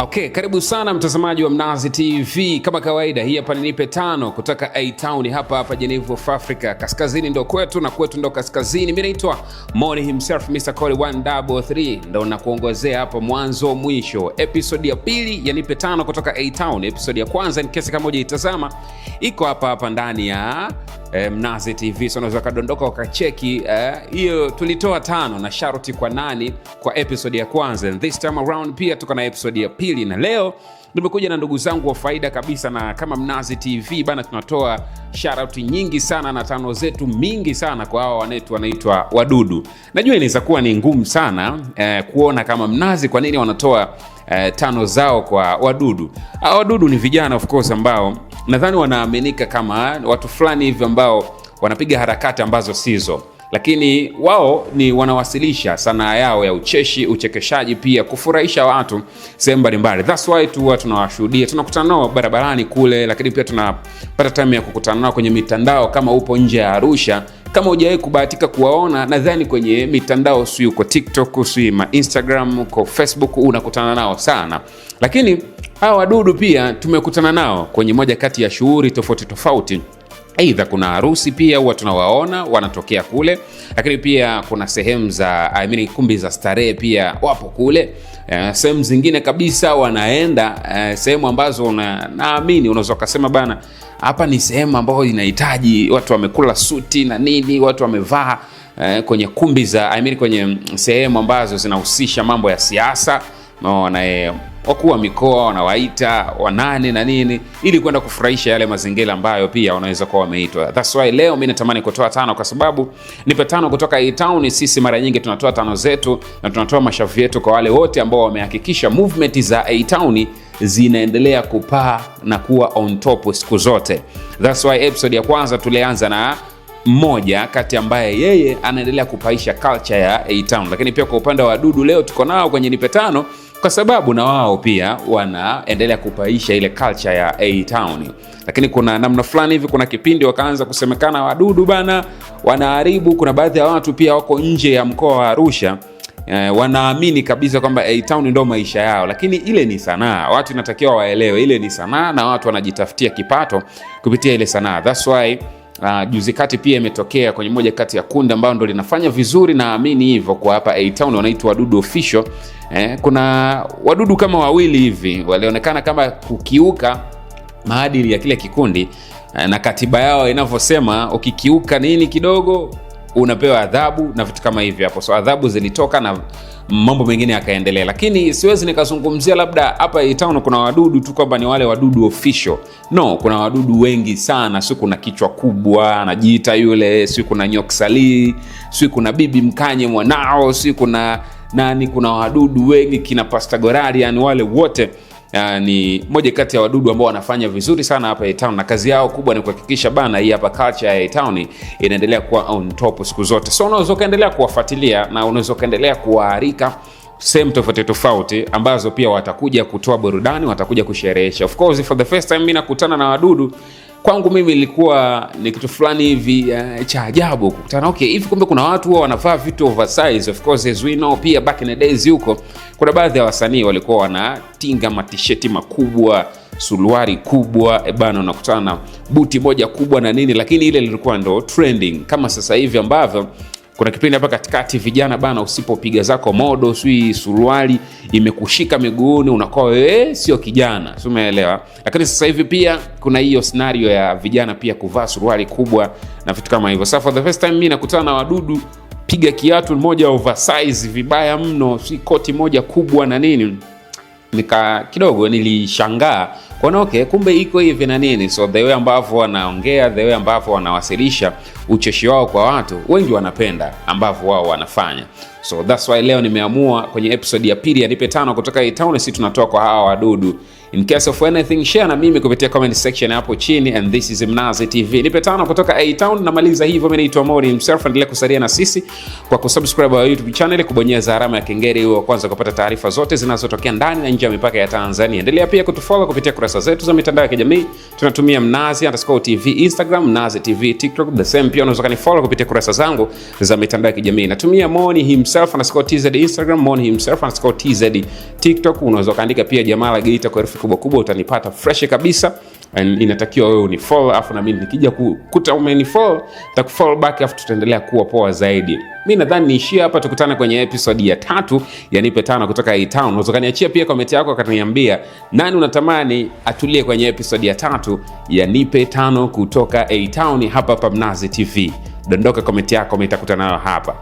Okay, karibu sana mtazamaji wa Mnazi TV. Kama kawaida, hii hapa nipe tano kutoka A-Town hapa Geneva of Africa. Kaskazini ndo kwetu na kwetu ndo kaskazini. Mimi naitwa Money himself, Mr. Cole 133. Ndo nakuongozea hapa mwanzo mwisho. Episode ya pili ya nipe tano kutoka A-Town. Episode ya kwanza ni kesi kama moja itazama iko hapa ndani ya Mnazi TV. So unaweza kadondoka ukacheki hiyo tulitoa tano na sharti kwa nani kwa episode ya kwanza. And this time around pia tuko na episode ya pili, na leo nimekuja na ndugu zangu wa faida kabisa, na kama Mnazi TV bana tunatoa shout nyingi sana na tano zetu mingi sana kwa hao wanetu wanaitwa wadudu. Najua inaweza kuwa ni ngumu sana kuona kama Mnazi kwa nini wanatoa tano zao kwa wadudu. Wadudu ni vijana of course ambao nadhani wanaaminika kama watu fulani hivi ambao wanapiga harakati ambazo sizo, lakini wao ni wanawasilisha sanaa yao ya ucheshi, uchekeshaji, pia kufurahisha watu sehemu mbalimbali. That's why tunawashuhudia, tunakutana nao barabarani kule, lakini pia tunapata time ya kukutana nao kwenye mitandao. Kama upo nje ya Arusha, kama hujawahi kubahatika kuwaona, nadhani kwenye mitandao, si uko TikTok, si Instagram, uko Facebook, unakutana nao sana. Lakini hawa wadudu pia tumekutana nao kwenye moja kati ya shughuli tofauti. Aidha kuna harusi pia huwa tunawaona wanatokea kule, lakini pia kuna sehemu za kumbi za starehe pia wapo kule. Sehemu zingine kabisa wanaenda sehemu ambazo naamini unaweza kusema bana, hapa ni sehemu ambayo inahitaji watu wamekula suti na nini, watu wamevaa kwenye kumbi za kwenye sehemu ambazo zinahusisha mambo ya siasa. Naona wakuu wa mikoa wanawaita wanane na nini ili kwenda kufurahisha yale mazingira ambayo pia wanaweza kuwa wameitwa. That's why leo mimi natamani kutoa tano, kwa sababu nipe tano kutoka A-Town. Sisi mara nyingi tunatoa tano zetu na tunatoa mashavu yetu kwa wale wote ambao wamehakikisha movement za A-Town zinaendelea kupaa na kuwa on top siku zote. That's why episode ya kwanza tulianza na mmoja kati ambaye yeye anaendelea kupaisha culture ya A-Town. Lakini pia kwa upande wa wadudu leo tuko nao kwenye nipe tano kwa sababu na wao pia wanaendelea kupaisha ile culture ya A-Town. Lakini kuna namna fulani hivi, kuna kipindi wakaanza kusemekana wadudu bana wanaharibu. Kuna baadhi ya watu pia wako nje ya mkoa wa Arusha wanaamini kabisa kwamba A-Town ndio maisha yao, lakini ile ni sanaa. Watu inatakiwa waelewe ile ni sanaa na watu wanajitafutia kipato kupitia ile sanaa. That's why juzi kati pia imetokea kwenye moja kati ya kundi ambao ndo linafanya vizuri, naamini hivyo kwa hapa A-Town, wanaitwa Wadudu Official. Kuna wadudu kama wawili hivi walionekana kama kukiuka maadili ya kile kikundi na katiba yao inavyosema ukikiuka nini kidogo unapewa adhabu na vitu kama hivi hapo. So adhabu zilitoka na mambo mengine yakaendelea, lakini siwezi nikazungumzia labda hapa A-Town kuna wadudu tu kwamba ni wale Wadudu Official. No, kuna wadudu wengi sana. Si kuna kichwa kubwa anajiita yule, si kuna Nyoksali, si kuna Bibi Mkanye mwanao, si kuna nani, kuna wadudu wengi kina Pastagorari, yani wale wote ni moja kati ya wadudu ambao wanafanya vizuri sana hapa A-Town, na kazi yao kubwa ni kuhakikisha bana hii hapa culture ya A-Town inaendelea kuwa on top siku zote. So unaweza kaendelea kuwafuatilia na unaweza kaendelea kuwaarika sehemu tofauti ambazo pia watakuja kutoa burudani, watakuja kusherehesha. Of course for the first time mimi nakutana na wadudu, kwangu mimi ilikuwa ni kitu fulani hivi cha ajabu kukutana. Okay, hivi kumbe kuna watu wao wanavaa vitu oversize. Of course as we know pia back in the days huko kuna baadhi ya wasanii walikuwa wanatinga matisheti makubwa, suruali kubwa, bana unakutana na buti moja kubwa na nini, lakini ile ilikuwa ndo trending. Kama sasa hivi ambavyo kuna kipindi hapa katikati vijana bana, usipopiga zako modo sui suruali imekushika miguuni unakuwa wewe sio kijana, umeelewa? Lakini sasa hivi pia kuna hiyo scenario ya vijana pia kuvaa suruali kubwa na vitu kama hivyo. So for the first time mimi nakutana na wadudu piga kiatu moja oversize vibaya mno, si koti moja kubwa na nini, kidogo nilishangaa kwa okay, kumbe iko hivi na nini. So the way ambavyo wanaongea, the way ambavyo wanawasilisha ucheshi wao kwa watu wengi wanapenda ambavyo wao wanafanya. So that's why leo nimeamua kwenye episode ya pili ya nipe tano kutoka A-Town sisi tunatoa kwa hawa wadudu In case of anything, share na mimi kupitia comment section hapo chini. And this is Mnazi TV. Nipe 5 kutoka A-Town. Namaliza hivyo, mimi naitwa Mori himself. Endelea kusalia na sisi kwa kusubscribe wa YouTube channel, kubonyeza alama ya kengele ili kwanza kupata taarifa zote zinazotokea ndani na nje ya mipaka ya Tanzania. Endelea pia kutufollow kupitia kurasa zetu za mitandao ya kijamii. Tunatumia Mnazi_TV Instagram, Mnazi TV TikTok, the same. Pia unaweza kanifollow kupitia kurasa zangu za mitandao ya kijamii. Natumia Moni himself_TZ Instagram, Moni himself_TZ TikTok. Unaweza kaandika pia Jamala Geita kwa herufi kubwa, utanipata fresh kabisa. And inatakiwa wewe unifollow, afu na mimi nikija kukuta umenifollow nitakufollow back, afu tutaendelea kuwa poa zaidi. Mimi nadhani niishie hapa, tukutane kwenye episode ya 3 ya Nipe 5 kutoka A-Town. Unaweza kaniachia pia comment yako akaniambia nani unatamani atulie kwenye episode ya 3 ya Nipe 5 kutoka A-Town hapa Mnazi TV. Dondoka comment yako, mimi nitakutana nayo hapa.